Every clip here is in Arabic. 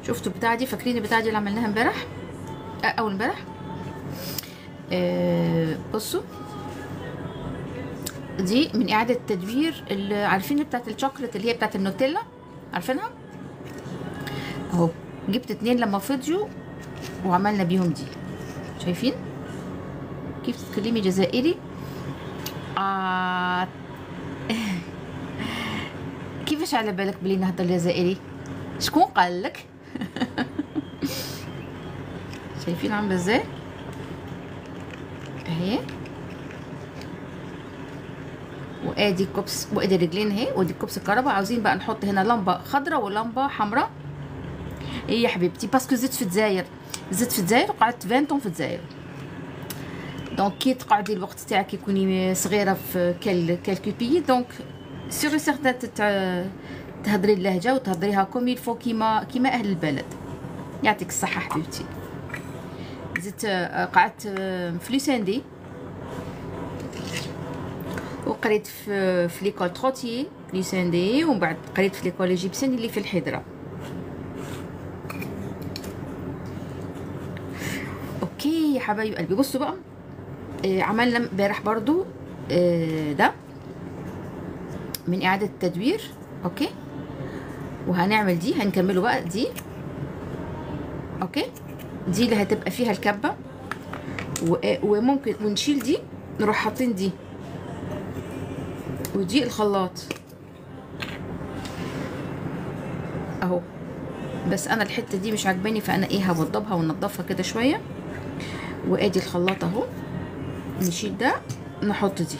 شفتوا البتاعه دي؟ فاكرين البتاعه دي اللي عملناها امبارح اول امبارح؟ بصوا دي من اعاده تدوير اللي عارفين بتاعه الشوكولاته اللي هي بتاعه النوتيلا، عارفينها اهو. جبت 2 لما فضيوا وعملنا بيهم دي. شايفين كيف تتكلمي جزائري؟ كيفاش على بالك بلي نهضر جزائري؟ شكون قال لك؟ شايفين عامله ازاي اهي. وادي الكوبس وادي الرجلين اهي، وادي الكوبس الكهرباء. عاوزين بقى نحط هنا لمبه خضراء ولمبه حمراء. ايه يا حبيبتي؟ باسكو زدت في الجزائر، وقعدت 20 طون في الجزائر. دونك كي تقعدي الوقت تاعك يكوني صغيره في كالكو بيي، دونك سيغ سيغتان تهضري اللهجه وتهضريها كوم يلفو كيما اهل البلد. يعطيك الصحه حبيبتي. زدت قعدت في لوساندي وقريت في ليكول تروتي لوساندي، ومن بعد قريت في ليكول ايجيبسيان اللي في الحضره. اوكي يا حبايب قلبي، بصوا بقى عملنا امبارح برضو ده من اعاده التدوير. اوكي، وهنعمل دي، هنكمله بقى دي. اوكي، دي اللي هتبقى فيها الكبه، وممكن ونشيل دي نروح حاطين دي، ودي الخلاط اهو. بس انا الحته دي مش عجباني، فانا ايه هوضبها وننضفها كده شويه. وادي الخلاط اهو، نشيل ده نحط دي،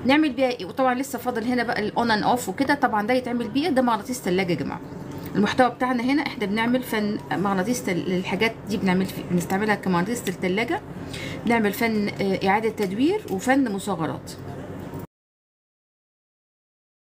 نعمل بيها ايه. وطبعا لسه فاضل هنا بقى الاون ان اوف وكده، طبعا ده يتعمل بيه، ده مغناطيس ثلاجه يا جماعه. المحتوى بتاعنا هنا احنا بنعمل فن مغناطيس الحاجات دي بنستعملها كمغناطيس الثلاجه، بنعمل فن اعاده تدوير وفن مصغرات.